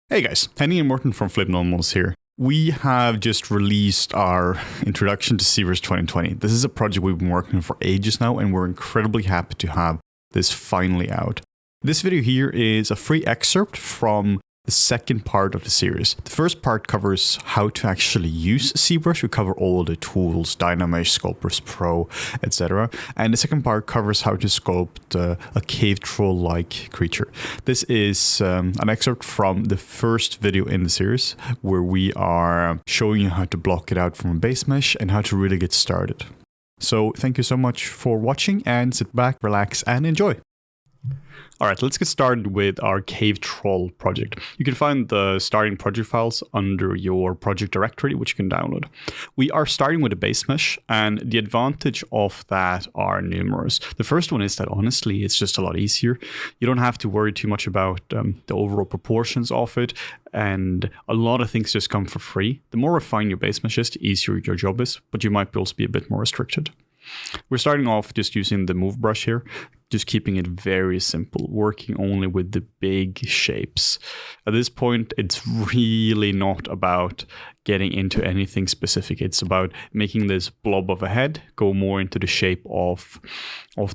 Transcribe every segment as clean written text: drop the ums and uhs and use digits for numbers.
Hey guys, Henny and Morten from FlippedNormals here. We have just released our introduction to ZBrush 2020. This is a project we've been working on for ages now, and we're incredibly happy to have this finally out. This video here is a free excerpt from the second part of the series. The first part covers how to actually use ZBrush. We cover all the tools, Dynamesh, Sculpting Pro, etc. And the second part covers how to sculpt a cave troll-like creature. This is an excerpt from the first video in the series, where we are showing you how to block it out from a base mesh and how to really get started. So thank you so much for watching, and sit back, relax, and enjoy. All right, let's get started with our cave troll project. You can find the starting project files under your project directory, which you can download. We are starting with a base mesh, and the advantage of that are numerous. The first one is that honestly, it's just a lot easier. You don't have to worry too much about the overall proportions of it, and a lot of things just come for free. The more refined your base mesh is, the easier your job is, but you might also be a bit more restricted. We're starting off just using the move brush here, just keeping it very simple, working only with the big shapes. At this point, it's really not about getting into anything specific. It's about making this blob of a head go more into the shape of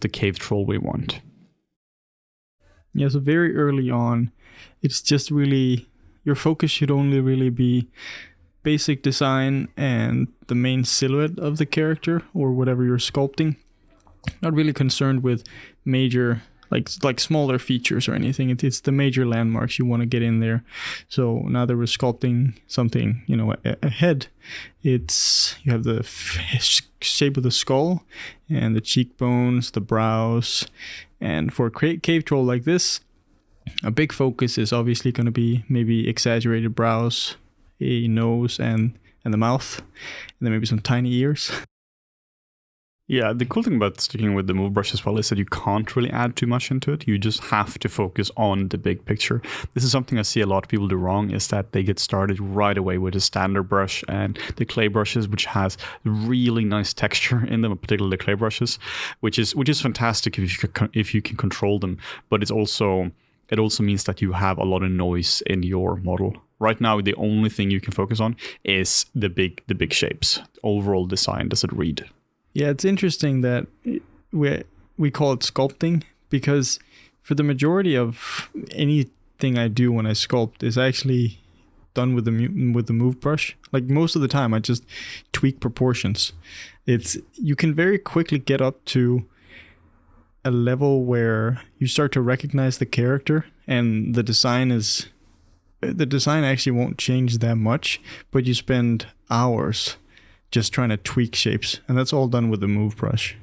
the cave troll we want. Yeah, so very early on, it's just really, your focus should only really be basic design and the main silhouette of the character or whatever you're sculpting. Not really concerned with major, like smaller features or anything. It's the major landmarks you want to get in there. So now that we're sculpting something, a head, you have the shape of the skull and the cheekbones, the brows. And for a cave troll like this, a big focus is obviously going to be maybe exaggerated brows, a nose, and the mouth, and then maybe some tiny ears. Yeah, the cool thing about sticking with the move brush as well is that you can't really add too much into it. You just have to focus on the big picture. This is something I see a lot of people do wrong, is that they get started right away with the standard brush and the clay brushes, which has really nice texture in them, particularly the clay brushes, which is fantastic if you can control them. But it also means that you have a lot of noise in your model. Right now, the only thing you can focus on is the big shapes. Overall design, does it read? Yeah, it's interesting that we call it sculpting, because for the majority of anything I do when I sculpt is actually done with the move brush. Like most of the time, I just tweak proportions. You can very quickly get up to a level where you start to recognize the character, and the design actually won't change that much, but you spend hours just trying to tweak shapes, and that's all done with the move brush.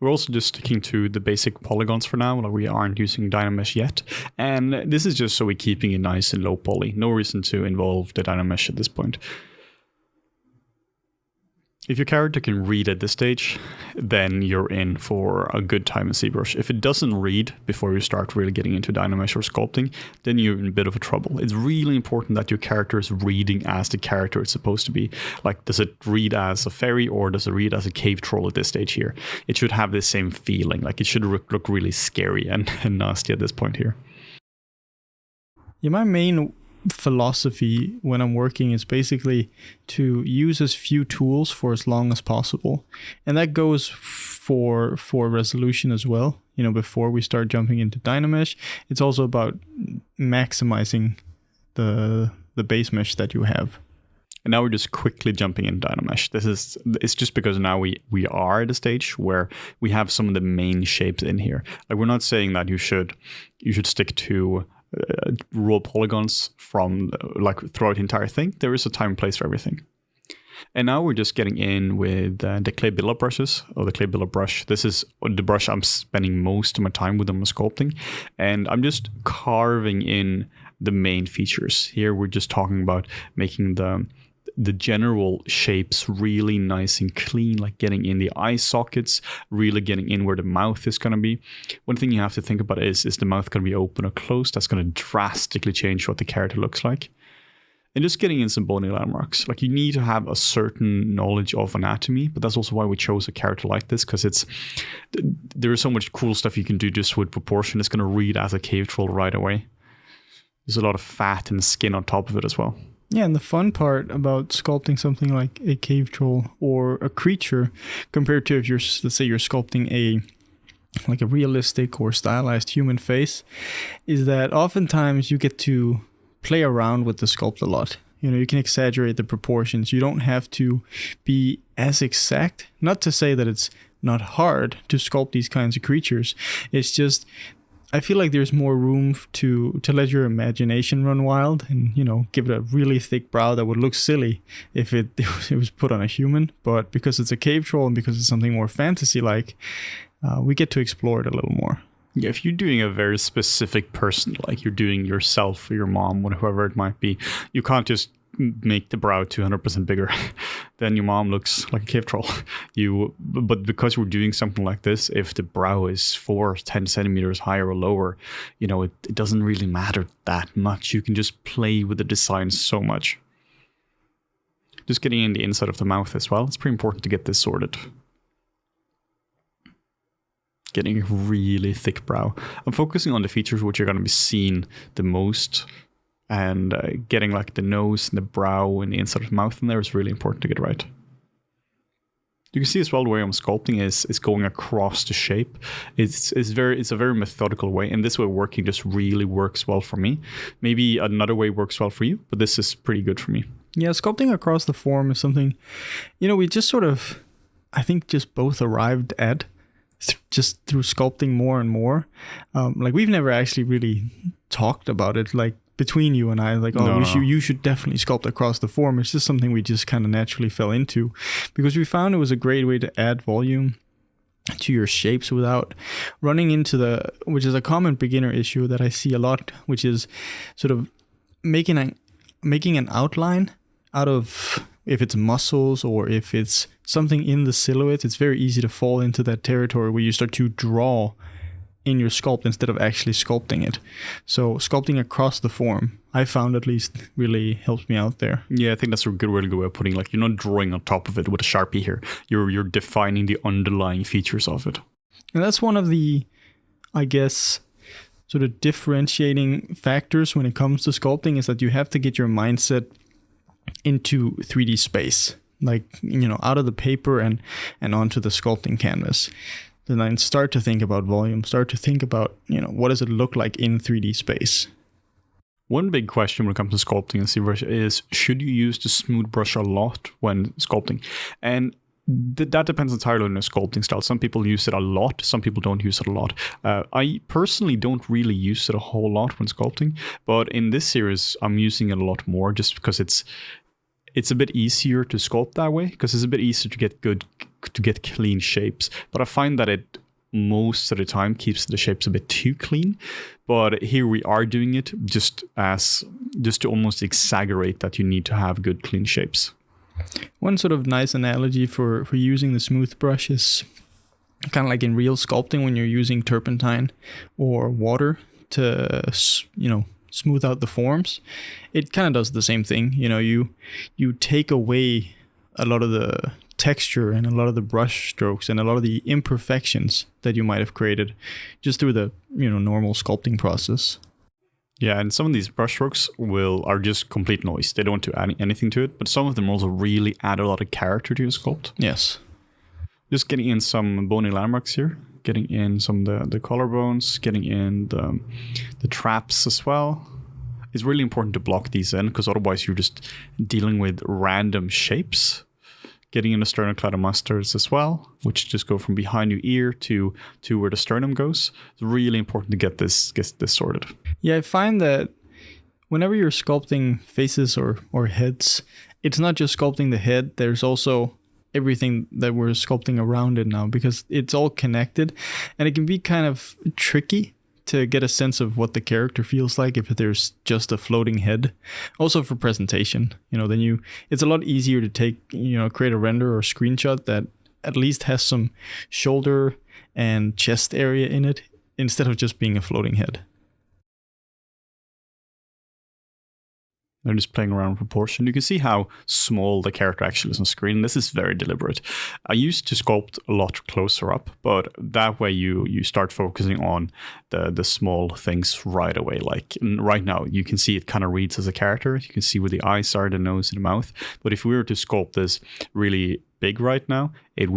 We're also just sticking to the basic polygons for now. Like, we aren't using Dynamesh yet, and this is just so we're keeping it nice and low poly. No reason to involve the Dynamesh at this point. If your character can read at this stage, then you're in for a good time in ZBrush. If it doesn't read before you start really getting into Dynamesh or sculpting, then you're in a bit of a trouble. It's really important that your character is reading as the character it's supposed to be. Like, does it read as a fairy or does it read as a cave troll at this stage here? It should have the same feeling. Like, it should look really scary and nasty at this point here. Yeah, my main philosophy when I'm working is basically to use as few tools for as long as possible, and that goes for resolution as well. Before we start jumping into Dynamesh, it's also about maximizing the base mesh that you have. And now we're just quickly jumping in Dynamesh. It's just because now we are at a stage where we have some of the main shapes in here. Like, we're not saying that you should stick to raw polygons from throughout the entire thing. There is a time and place for everything. And now we're just getting in with the clay build-up brushes, or the clay build-up brush. This is the brush I'm spending most of my time with on sculpting, and I'm just carving in the main features. Here we're just talking about making the general shapes really nice and clean, like getting in the eye sockets, really getting in where the mouth is going to be. One thing you have to think about is the mouth going to be open or closed? That's going to drastically change what the character looks like. And just getting in some bony landmarks. Like, you need to have a certain knowledge of anatomy, but that's also why we chose a character like this, because there's so much cool stuff you can do just with proportion. It's going to read as a cave troll right away. There's a lot of fat and skin on top of it as well. Yeah, and the fun part about sculpting something like a cave troll or a creature compared to if let's say you're sculpting a realistic or stylized human face, is that oftentimes you get to play around with the sculpt a lot. You can exaggerate the proportions. You don't have to be as exact. Not to say that it's not hard to sculpt these kinds of creatures. It's just, I feel like there's more room to let your imagination run wild and, give it a really thick brow that would look silly if it was put on a human. But because it's a cave troll and because it's something more fantasy-like, we get to explore it a little more. Yeah, if you're doing a very specific person, like you're doing yourself or your mom or whoever it might be, you can't just make the brow 200% bigger. Then your mom looks like a cave troll. But because we're doing something like this, if the brow is 4 or 10 centimeters higher or lower, it doesn't really matter that much. You can just play with the design so much. Just getting in the inside of the mouth as well. It's pretty important to get this sorted. Getting a really thick brow. I'm focusing on the features which are going to be seen the most, and getting like the nose and the brow and the inside of the mouth in there is really important to get right. You can see as well the way I'm sculpting is going across the shape. It's a very methodical way, and this way working just really works well for me. Maybe another way works well for you, but this is pretty good for me. Yeah, sculpting across the form is something, we just sort of, I think, just both arrived at just through sculpting more and more. We've never actually really talked about it, like between you and I, you should definitely sculpt across the form. It's just something we just kind of naturally fell into because we found it was a great way to add volume to your shapes without running into which is a common beginner issue that I see a lot, which is sort of making an outline out of, if it's muscles or if it's something in the silhouette. It's very easy to fall into that territory where you start to draw in your sculpt instead of actually sculpting it. So sculpting across the form, I found at least, really helps me out there. Yeah, I think that's a good way of putting, you're not drawing on top of it with a Sharpie here. You're defining the underlying features of it. And that's one of the, I guess, sort of differentiating factors when it comes to sculpting, is that you have to get your mindset into 3D space, out of the paper and onto the sculpting canvas. Then start to think about volume, start to think about, what does it look like in 3D space? One big question when it comes to sculpting in ZBrush is, should you use the smooth brush a lot when sculpting? And that depends entirely on your sculpting style. Some people use it a lot, some people don't use it a lot. I personally don't really use it a whole lot when sculpting, but in this series I'm using it a lot more just because it's a bit easier to sculpt that way, because it's a bit easier to get clean shapes. But I find that it most of the time keeps the shapes a bit too clean. But here we are doing it just to almost exaggerate that you need to have good clean shapes. One sort of nice analogy for using the smooth brush is kind of like in real sculpting when you're using turpentine or water to, smooth out the forms. It kind of does the same thing. You take away a lot of the texture and a lot of the brush strokes and a lot of the imperfections that you might have created just through the normal sculpting process. Yeah, and some of these brush strokes are just complete noise. They don't do anything to it, but some of them also really add a lot of character to your sculpt. Yes. Just getting in some bony landmarks here, getting in some of the collarbones, getting in the traps as well. It's really important to block these in, because otherwise you're just dealing with random shapes. Getting in the sternocleidomastoids as well, which just go from behind your ear to where the sternum goes. It's really important to get this sorted. Yeah, I find that whenever you're sculpting faces or heads, it's not just sculpting the head. There's also everything that we're sculpting around it now, because it's all connected, and it can be kind of tricky to get a sense of what the character feels like if there's just a floating head. Also for presentation, then it's a lot easier to take, create a render or screenshot that at least has some shoulder and chest area in it instead of just being a floating head. They're just playing around with proportion. You can see how small the character actually is on screen. This is very deliberate. I used to sculpt a lot closer up, but that way you start focusing on the small things right away. Like right now, you can see it kind of reads as a character. You can see where the eyes are, the nose, and the mouth. But if we were to sculpt this really big right now, you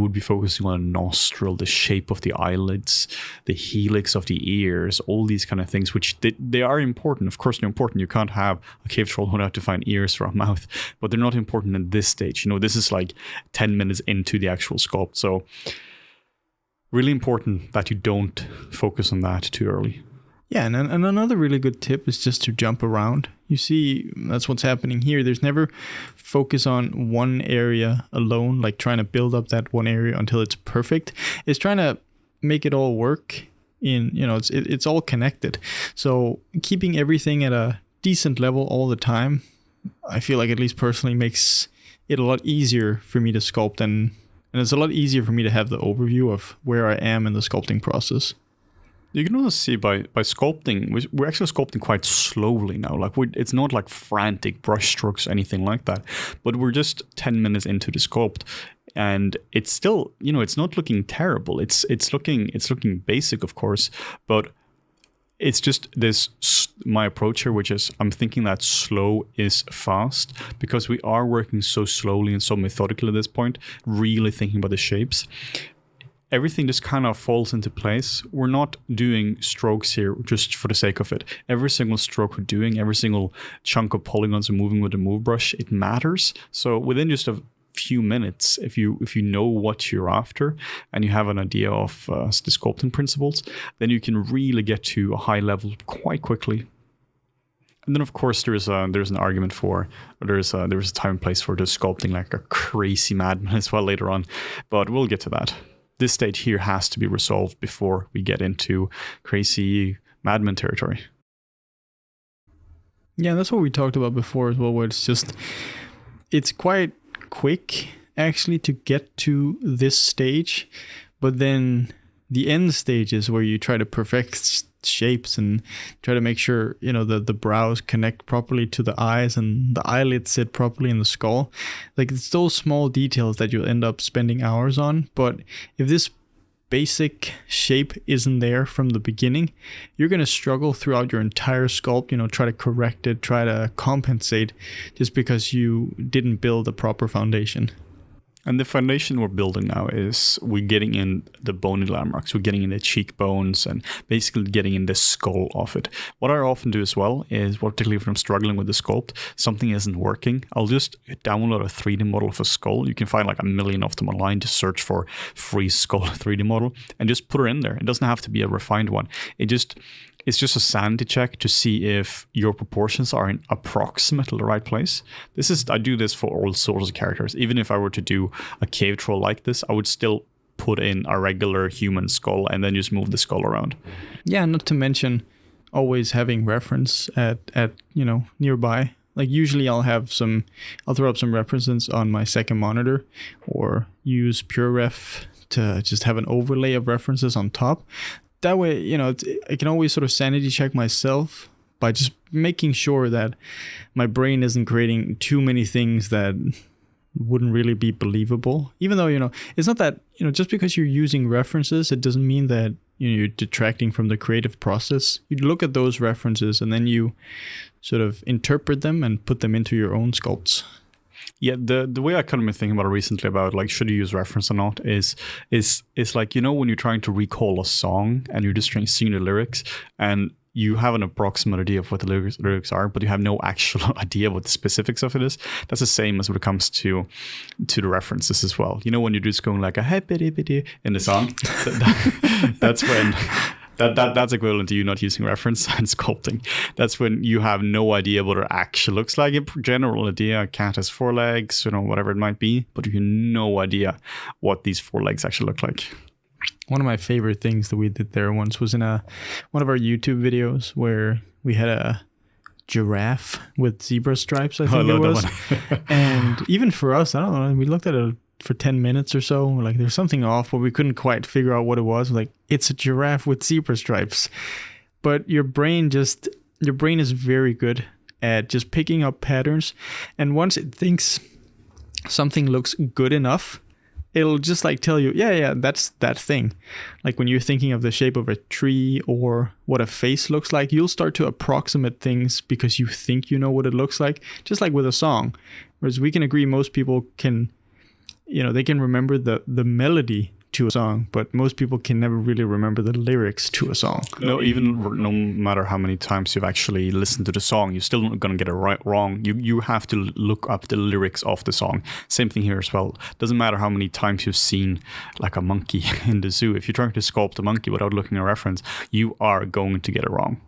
would be focusing on a nostril, the shape of the eyelids, the helix of the ears, all these kind of things, which they are important. Of course, they're important. You can't have a cave troll without define ears or a mouth, but they're not important at this stage. This is like 10 minutes into the actual sculpt. So really important that you don't focus on that too early. Yeah, and another really good tip is just to jump around. You see, that's what's happening here. There's never focus on one area alone, like trying to build up that one area until it's perfect. It's trying to make it all work it's all connected. So keeping everything at a decent level all the time, I feel like, at least personally, makes it a lot easier for me to sculpt, and it's a lot easier for me to have the overview of where I am in the sculpting process. You can also see by sculpting, we're actually sculpting quite slowly now. Like it's not like frantic brush strokes or anything like that, but we're just 10 minutes into the sculpt, and it's still, it's not looking terrible. It's looking basic, of course, but it's just my approach here, which is I'm thinking that slow is fast, because we are working so slowly and so methodically at this point, really thinking about the shapes. Everything just kind of falls into place. We're not doing strokes here just for the sake of it. Every single stroke we're doing, every single chunk of polygons we're moving with the move brush, it matters. So within just a few minutes, if you know what you're after and you have an idea of the sculpting principles, then you can really get to a high level quite quickly. And then, of course, there's an argument for, or there's a time and place for just sculpting like a crazy madman as well later on, but we'll get to that. This stage here has to be resolved before we get into crazy madman territory. Yeah, that's what we talked about before as well, where it's quite quick actually to get to this stage, but then the end stage is where you try to perfect shapes and try to make sure the brows connect properly to the eyes and the eyelids sit properly in the skull. Like, it's those small details that you'll end up spending hours on. But if this basic shape isn't there from the beginning, you're going to struggle throughout your entire sculpt, try to correct it, try to compensate, just because you didn't build a proper foundation. And the foundation we're building now is we're getting in the bony landmarks, we're getting in the cheekbones, and basically getting in the skull of it. What I often do as well is, particularly if I'm struggling with the sculpt, something isn't working, I'll just download a 3D model of a skull. You can find like a million of them online. Just search for free skull 3D model and just put it in there. It doesn't have to be a refined one. It's just a sanity check to see if your proportions are in approximately the right place. I do this for all sorts of characters. Even if I were to do a cave troll like this, I would still put in a regular human skull and then just move the skull around. Yeah, not to mention always having reference at nearby. Like, usually I'll throw up some references on my second monitor, or use PureRef to just have an overlay of references on top. That way, I can always sort of sanity check myself by just making sure that my brain isn't creating too many things that wouldn't really be believable. Even though, it's not that, just because you're using references, it doesn't mean that you're detracting from the creative process. You look at those references and then you sort of interpret them and put them into your own sculpts. Yeah, the way I kind of been thinking about it recently about like should you use reference or not is like, when you're trying to recall a song and you're just trying to sing the lyrics and you have an approximate idea of what the lyrics are, but you have no actual idea what the specifics of it is. That's the same as when it comes to the references as well. When you're just going like a hippity in the song, that's when. That's equivalent to you not using reference and sculpting. That's when you have no idea what it actually looks like. A general idea, a cat has 4 legs, whatever it might be, but you have no idea what these 4 legs actually look like. One of my favorite things that we did there once was in one of our YouTube videos where we had a giraffe with zebra stripes, I think it was. And even for us, I don't know, we looked at it for 10 minutes or so. We're like, there's something off, but we couldn't quite figure out what it was. We're like, it's a giraffe with zebra stripes. But your brain is very good at just picking up patterns. And once it thinks something looks good enough, it'll just like tell you, yeah, that's that thing. Like when you're thinking of the shape of a tree or what a face looks like, you'll start to approximate things because you think you know what it looks like, just like with a song. Whereas we can agree most people can, they can remember the melody to a song, but most people can never really remember the lyrics to a song. No matter how many times you've actually listened to the song, you're still not going to get it wrong. You have to look up the lyrics of the song. Same thing here as well. Doesn't matter how many times you've seen like a monkey in the zoo. If you're trying to sculpt a monkey without looking at a reference, you are going to get it wrong.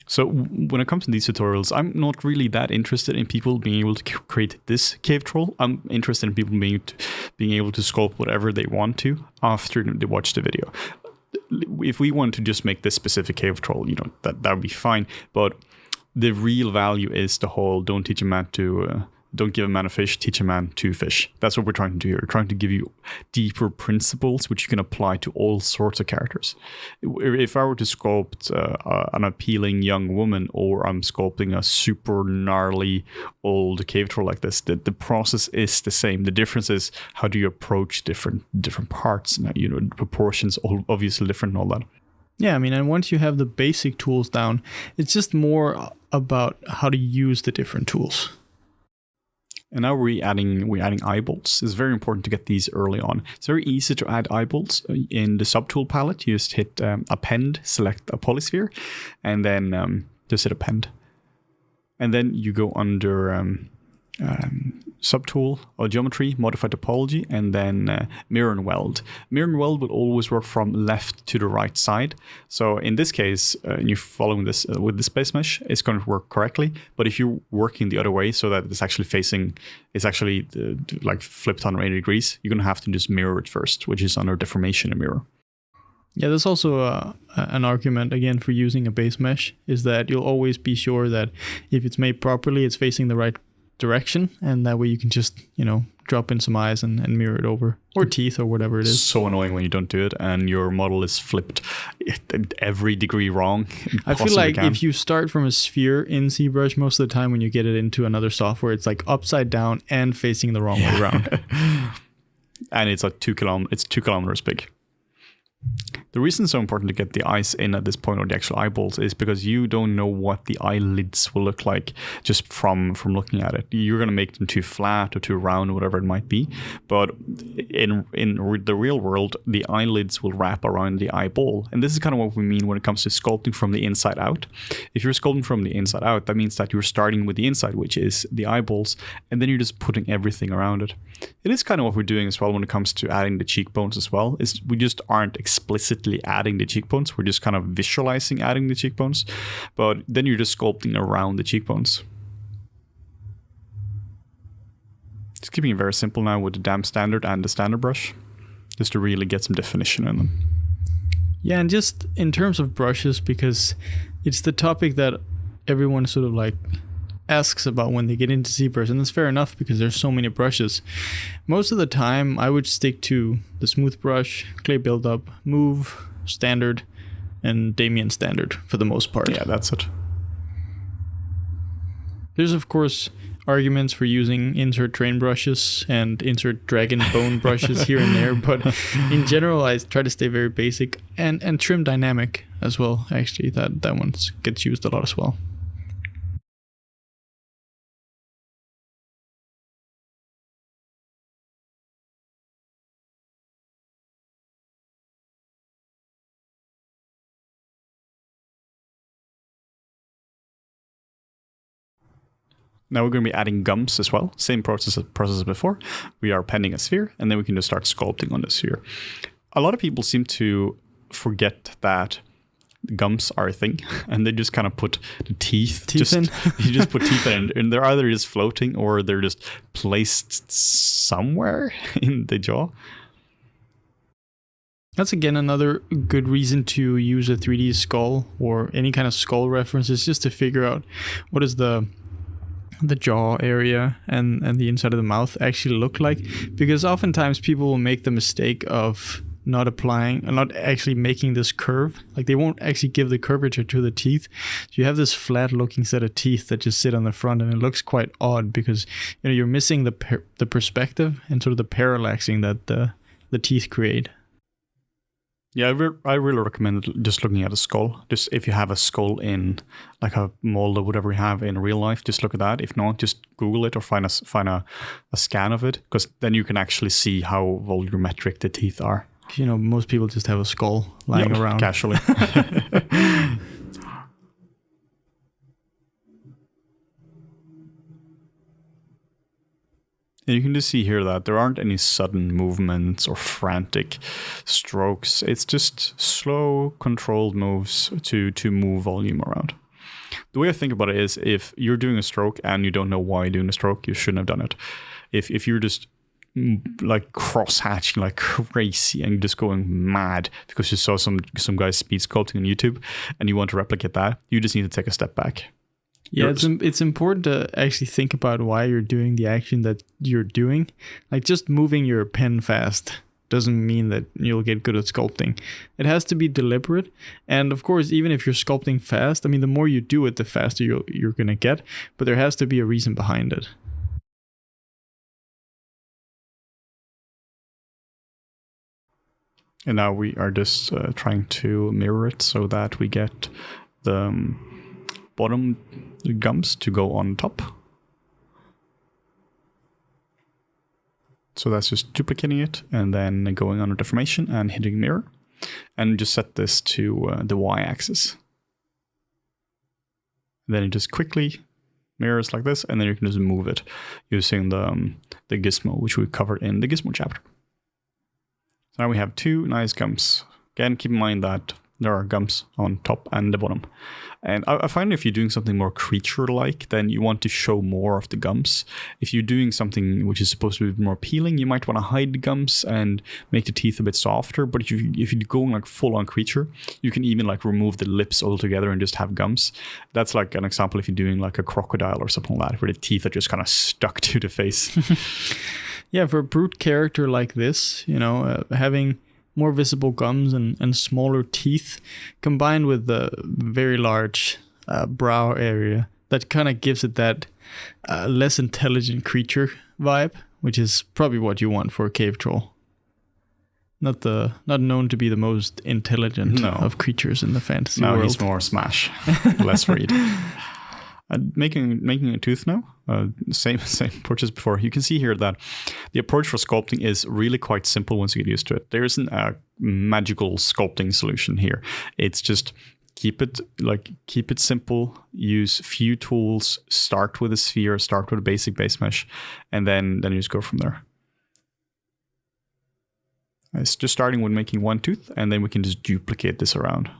So when it comes to these tutorials, I'm not really that interested in people being able to create this cave troll. I'm interested in people being able to sculpt whatever they want to after they watch the video. If we want to just make this specific cave troll, that would be fine. But the real value is the whole don't give a man a fish, teach a man to fish. That's what we're trying to do here. We're trying to give you deeper principles which you can apply to all sorts of characters. If I were to sculpt an appealing young woman, or I'm sculpting a super gnarly old cave troll like this, the process is the same. The difference is how do you approach different parts. Now, proportions obviously different and all that. Yeah, and once you have the basic tools down, it's just more about how to use the different tools. And now we're adding eyeballs. It's very important to get these early on. It's very easy to add eyeballs in the subtool palette. You just hit append, select a polysphere, and then just hit append. And then you go under subtool or geometry, modify topology, and then mirror and weld. Mirror and weld will always work from left to the right side. So in this case, you're following this with the space mesh, it's going to work correctly. But if you're working the other way so that it's actually like flipped 180 degrees, you're going to have to just mirror it first, which is under deformation and mirror. Yeah, there's also an argument, again, for using a base mesh, is that you'll always be sure that if it's made properly, it's facing the right direction, and that way you can just drop in some eyes and mirror it over, or teeth, or whatever it is. So annoying when you don't do it and your model is flipped every degree wrong. I feel like if you start from a sphere in ZBrush, most of the time when you get it into another software, it's like upside down and facing the wrong way around. And it's like 2 kilometers big. The reason it's so important to get the eyes in at this point, or the actual eyeballs, is because you don't know what the eyelids will look like just from looking at it. You're going to make them too flat or too round, or whatever it might be. But in the real world, the eyelids will wrap around the eyeball. And this is kind of what we mean when it comes to sculpting from the inside out. If you're sculpting from the inside out, that means that you're starting with the inside, which is the eyeballs, and then you're just putting everything around it. It is kind of what we're doing as well when it comes to adding the cheekbones as well. We just aren't explicitly adding the cheekbones. We're just kind of visualizing adding the cheekbones, but then you're just sculpting around the cheekbones. Just keeping it very simple now with the damp standard and the standard brush, just to really get some definition in them. Yeah, and just in terms of brushes, because it's the topic that everyone sort of like asks about when they get into ZBrush, and that's fair enough because there's so many brushes. Most of the time I would stick to the smooth brush, clay buildup, move, standard, and Damien standard for the most part. Yeah, that's it. There's of course arguments for using insert train brushes and insert dragon bone brushes here and there, but in general I try to stay very basic, and trim dynamic as well. Actually, that one gets used a lot as well. Now we're going to be adding gums as well. Same process as before. We are appending a sphere, and then we can just start sculpting on the sphere. A lot of people seem to forget that gums are a thing, and they just kind of put the teeth in. You just put teeth in, and they're either just floating or they're just placed somewhere in the jaw. That's again another good reason to use a 3D skull or any kind of skull reference, is just to figure out what is the jaw area and the inside of the mouth actually look like, because oftentimes people will make the mistake of not applying and not actually making this curve. Like they won't actually give the curvature to the teeth. So you have this flat looking set of teeth that just sit on the front, and it looks quite odd because you're missing the perspective and sort of the parallaxing that the teeth create. Yeah, I really recommend just looking at a skull. Just if you have a skull in like a mold or whatever you have in real life, just look at that. If not, just Google it or find a scan of it, because then you can actually see how volumetric the teeth are. Most people just have a skull lying around casually. And you can just see here that there aren't any sudden movements or frantic strokes. It's just slow, controlled moves to move volume around. The way I think about it is, if you're doing a stroke and you don't know why you're doing a stroke, you shouldn't have done it. If you're just like cross-hatching like crazy and just going mad because you saw some guys speed sculpting on YouTube and you want to replicate that, you just need to take a step back. Yeah, it's important to actually think about why you're doing the action that you're doing. Like just moving your pen fast doesn't mean that you'll get good at sculpting. It has to be deliberate. And of course, even if you're sculpting fast, the more you do it, the faster you're going to get. But there has to be a reason behind it. And now we are just trying to mirror it so that we get the bottom gums to go on top. So that's just duplicating it and then going on a deformation and hitting mirror. And just set this to the y-axis. Then it just quickly mirrors like this, and then you can just move it using the gizmo, which we covered in the gizmo chapter. So now we have two nice gums. Again, keep in mind that there are gums on top and the bottom. And I find if you're doing something more creature-like, then you want to show more of the gums. If you're doing something which is supposed to be more appealing, you might want to hide the gums and make the teeth a bit softer. But if you're going like full-on creature, you can even like remove the lips altogether and just have gums. That's like an example if you're doing like a crocodile or something like that, where the teeth are just kind of stuck to the face. Yeah, for a brute character like this, having more visible gums and smaller teeth combined with the very large brow area, that kind of gives it that less intelligent creature vibe, which is probably what you want for a cave troll. Not known to be the most intelligent of creatures in the fantasy world. No, he's more smash, less read. Making a tooth now, same approach as before. You can see here that the approach for sculpting is really quite simple once you get used to it. There isn't a magical sculpting solution here. It's just keep it simple, use few tools, start with a sphere, start with a basic base mesh, and then you just go from there. It's just starting with making one tooth, and then we can just duplicate this around.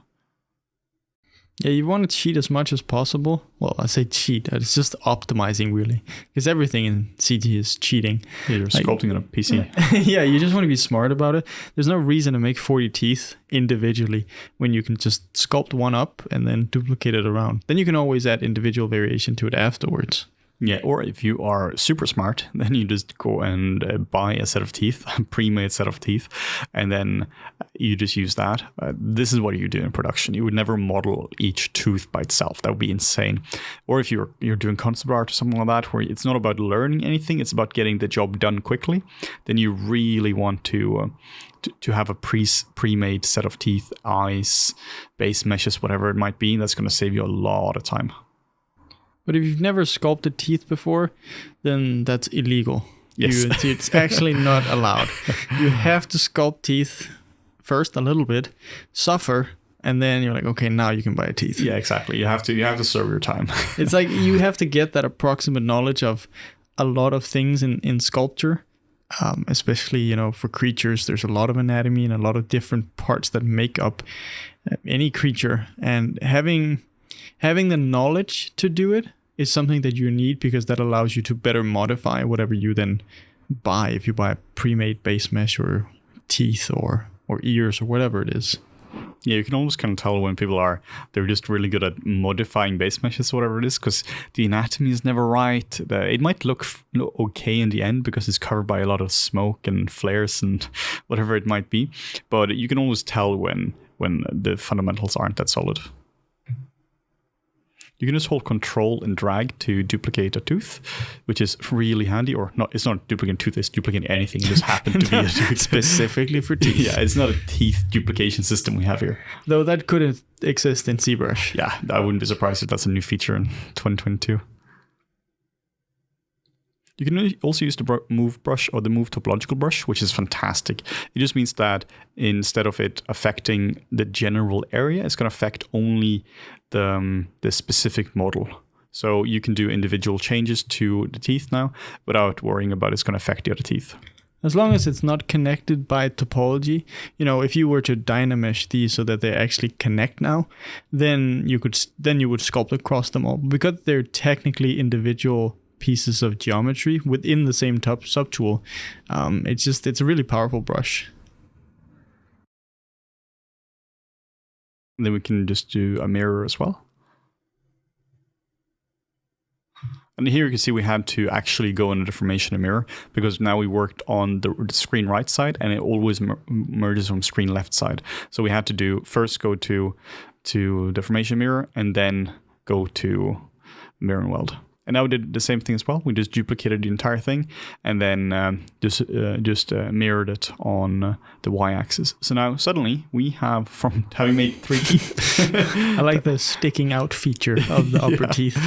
Yeah, you want to cheat as much as possible. Well, I say cheat, it's just optimizing really. Because everything in CT is cheating. Yeah, you're sculpting on a PC. Yeah, you just want to be smart about it. There's no reason to make 40 teeth individually when you can just sculpt one up and then duplicate it around. Then you can always add individual variation to it afterwards. Yeah, or if you are super smart, then you just go and buy a set of teeth, a pre-made set of teeth, and then you just use that. This is what you do in production. You would never model each tooth by itself. That would be insane. Or if you're doing concept art or something like that, where it's not about learning anything, it's about getting the job done quickly, then you really want to have a pre-made set of teeth, eyes, base meshes, whatever it might be. That's going to save you a lot of time. But if you've never sculpted teeth before, then that's illegal. Yes. It's actually not allowed. You have to sculpt teeth first a little bit, suffer, and then you're like, okay, now you can buy a teeth. Yeah, exactly. You have to serve your time. It's like you have to get that approximate knowledge of a lot of things in sculpture. Especially, for creatures, there's a lot of anatomy and a lot of different parts that make up any creature. And having the knowledge to do it is something that you need, because that allows you to better modify whatever you then buy. If you buy a pre-made base mesh or teeth or ears or whatever it is. Yeah, you can almost kind of tell when they're just really good at modifying base meshes, whatever it is, because the anatomy is never right. It might look okay in the end because it's covered by a lot of smoke and flares and whatever it might be. But you can always tell when the fundamentals aren't that solid. You can just hold Control and drag to duplicate a tooth, which is really handy. Or not, it's not duplicating tooth, it's duplicating anything. It just happened to be a tooth. Specifically for teeth. Yeah, it's not a teeth duplication system we have here. Though that couldn't exist in ZBrush. Yeah, I wouldn't be surprised if that's a new feature in 2022. You can also use the move brush or the move topological brush, which is fantastic. It just means that instead of it affecting the general area, it's going to affect only the specific model. So you can do individual changes to the teeth now without worrying about it's going to affect the other teeth. As long as it's not connected by topology, if you were to Dynamesh these so that they actually connect now, then you would sculpt across them all. Because they're technically individual pieces of geometry within the same subtool, it's a really powerful brush. And then we can just do a mirror as well. And here you can see we had to actually go in a deformation and mirror because now we worked on the screen right side and it always merges from screen left side. So we had to first go to deformation mirror and then go to mirror and weld. And now we did the same thing as well. We just duplicated the entire thing and then just mirrored it on the y-axis. So now suddenly we have, from having made 3 teeth. I like the sticking out feature of the upper teeth.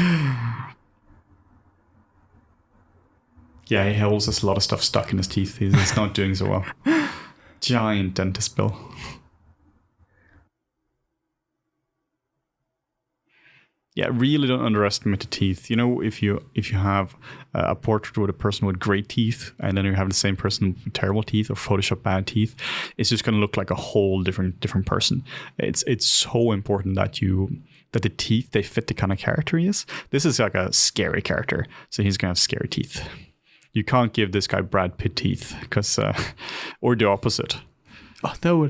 Yeah, he holds us a lot of stuff stuck in his teeth. He's not doing so well. Giant dentist bill. Yeah, really don't underestimate the teeth. If you have a portrait with a person with great teeth and then you have the same person with terrible teeth or Photoshop bad teeth, it's just going to look like a whole different person. It's so important that the teeth, they fit the kind of character he is. This is like a scary character, so he's going to have scary teeth. You can't give this guy Brad Pitt teeth or the opposite. Oh,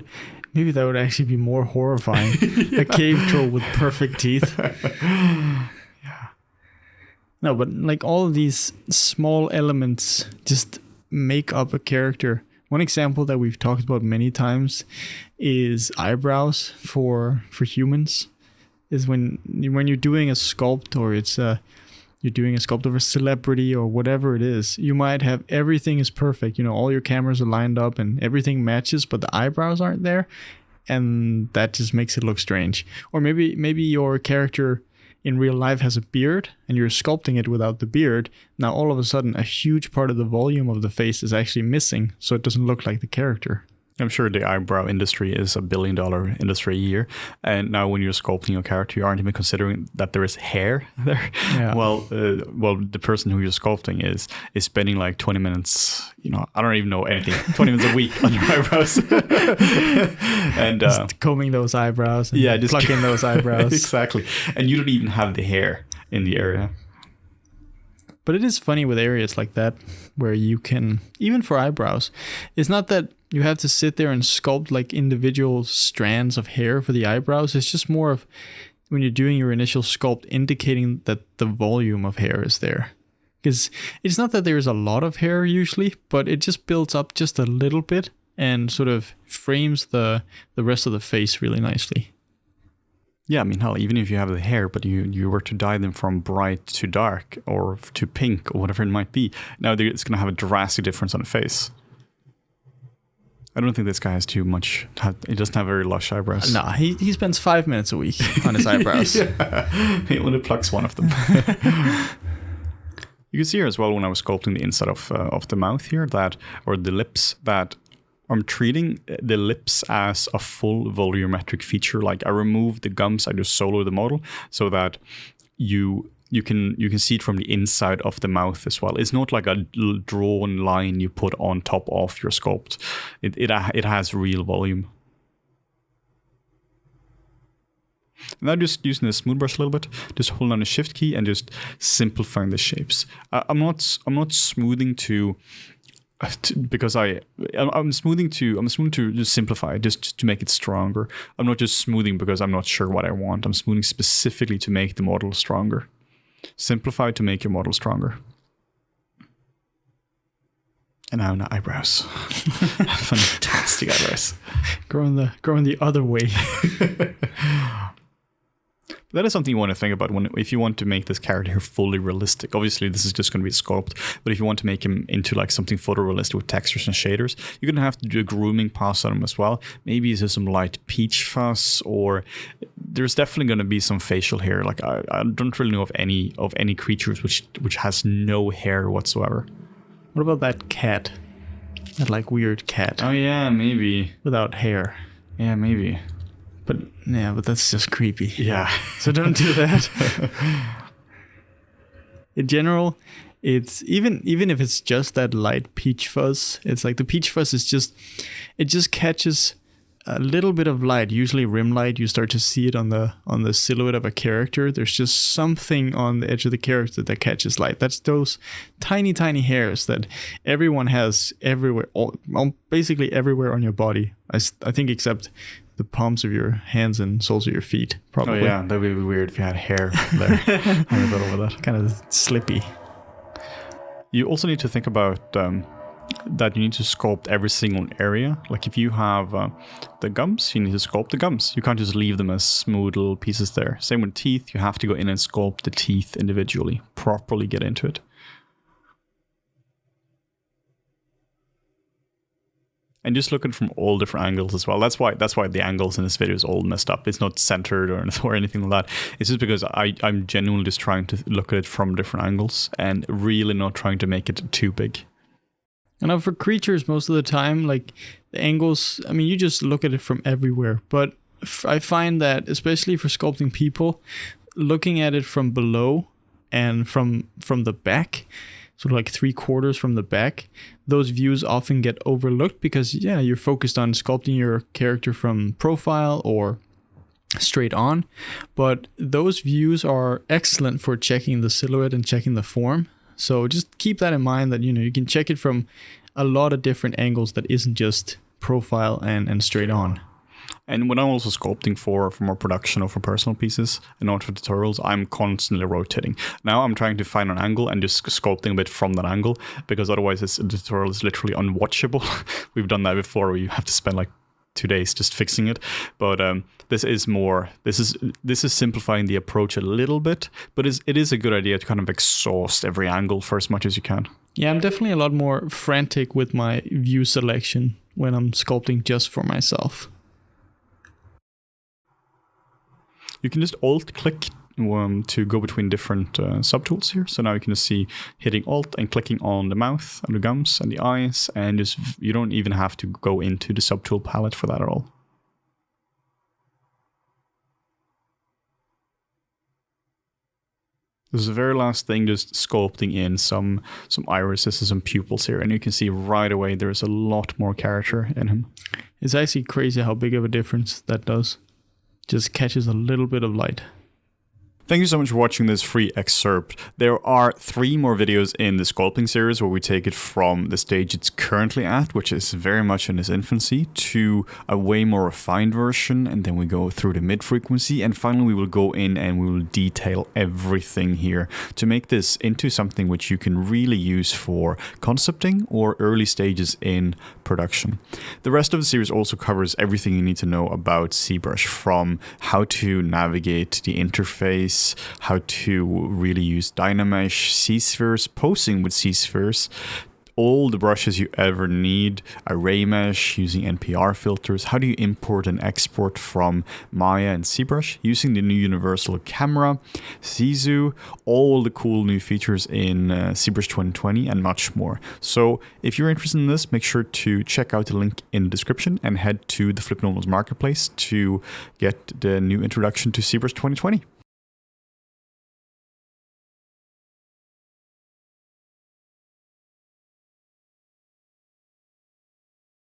maybe that would actually be more horrifying. Yeah. A cave troll with perfect teeth. Yeah. No, but like all of these small elements just make up a character. One example that we've talked about many times is eyebrows for humans. Is when you're doing a sculpt or you're doing a sculpt of a celebrity or whatever it is, you might have everything is perfect. All your cameras are lined up and everything matches, but the eyebrows aren't there. And that just makes it look strange. Or maybe your character in real life has a beard and you're sculpting it without the beard. Now all of a sudden a huge part of the volume of the face is actually missing, so it doesn't look like the character. I'm sure the eyebrow industry is $1 billion industry a year. And now when you're sculpting your character, you aren't even considering that there is hair there. Yeah. Well, the person who you're sculpting is spending like 20 minutes, I don't even know anything, 20 minutes a week on your eyebrows. And just combing those eyebrows and just plucking those eyebrows. Exactly. And you don't even have the hair in the area. But it is funny with areas like that where you can, even for eyebrows, it's not that you have to sit there and sculpt like individual strands of hair for the eyebrows. It's just more of when you're doing your initial sculpt indicating that the volume of hair is there. Because it's not that there's a lot of hair usually, but it just builds up just a little bit and sort of frames the rest of the face really nicely. Yeah, I mean, hell, even if you have the hair, but you were to dye them from bright to dark or to pink or whatever it might be, now it's going to have a drastic difference on the face. I don't think this guy has too much. He doesn't have very lush eyebrows. No, he spends 5 minutes a week on his eyebrows. He only plucks one of them. You can see here as well when I was sculpting the inside of the mouth here, or the lips, that I'm treating the lips as a full volumetric feature. Like I remove the gums, I just solo the model so that you can see it from the inside of the mouth as well. It's not like a drawn line you put on top of your sculpt. It has real volume. And now just using the smooth brush a little bit, just holding on the shift key and just simplifying the shapes. I'm not smoothing to because I'm smoothing to just simplify, just to make it stronger. I'm not just smoothing because I'm not sure what I want. I'm smoothing specifically to make the model stronger. Simplify to make your model stronger. And now the eyebrows. Fantastic eyebrows. Growing the other way. That is something you want to think about if you want to make this character fully realistic. Obviously, this is just going to be a sculpt, but if you want to make him into like something photorealistic with textures and shaders, you're going to have to do a grooming pass on him as well. Maybe it's just some light peach fuzz, or there's definitely going to be some facial hair. Like I don't really know of any creatures which has no hair whatsoever. What about that cat? That like weird cat. Oh yeah, maybe. Without hair. Yeah, maybe. But that's just creepy. Yeah. So don't do that. In general, it's even if it's just that light peach fuzz, it's like the peach fuzz is just catches a little bit of light, usually rim light. You start to see it on the silhouette of a character. There's just something on the edge of the character that catches light. That's those tiny hairs that everyone has everywhere, basically everywhere on your body. I think except the palms of your hands and soles of your feet, probably. Oh yeah, that would be weird if you had hair there. I never thought over that. Kind of slippy. You also need to think about that you need to sculpt every single area. Like if you have the gums, you need to sculpt the gums. You can't just leave them as smooth little pieces there. Same with teeth. You have to go in and sculpt the teeth individually, properly get into it. And just look at it from all different angles as well. That's why the angles in this video is all messed up. It's not centered or anything like that. It's just because I'm genuinely just trying to look at it from different angles and really not trying to make it too big. And for creatures, most of the time, like the angles, I mean, you just look at it from everywhere. But I find that, especially for sculpting people, looking at it from below and from the back, sort of like 3/4 from the back, those views often get overlooked because, you're focused on sculpting your character from profile or straight on. But those views are excellent for checking the silhouette and checking the form. So just keep that in mind that, you can check it from a lot of different angles that isn't just profile and straight on. And when I'm also sculpting for more production or for personal pieces and not for tutorials, I'm constantly rotating. Now I'm trying to find an angle and just sculpting a bit from that angle, because otherwise the tutorial is literally unwatchable. We've done that before where you have to spend like 2 days just fixing it. But this is simplifying the approach a little bit, but it is a good idea to kind of exhaust every angle for as much as you can. Yeah, I'm definitely a lot more frantic with my view selection when I'm sculpting just for myself. You can just alt-click to go between different subtools here. So now you can just see hitting alt and clicking on the mouth and the gums and the eyes, and just you don't even have to go into the subtool palette for that at all. This is the very last thing, just sculpting in some irises and some pupils here, and you can see right away there's a lot more character in him. It's actually crazy how big of a difference that does. Just catches a little bit of light. Thank you so much for watching this free excerpt. There are 3 more videos in the sculpting series where we take it from the stage it's currently at, which is very much in its infancy, to a way more refined version, and then we go through the mid-frequency, and finally we will go in and we will detail everything here to make this into something which you can really use for concepting or early stages in production. The rest of the series also covers everything you need to know about ZBrush, from how to navigate the interface, how to really use Dynamesh, C-spheres, posing with C-spheres, all the brushes you ever need, array mesh, using NPR filters, how do you import and export from Maya and ZBrush, using the new universal camera, Zizu, all the cool new features in ZBrush 2020, and much more. So if you're interested in this, make sure to check out the link in the description and head to the FlippedNormals marketplace to get the new introduction to ZBrush 2020.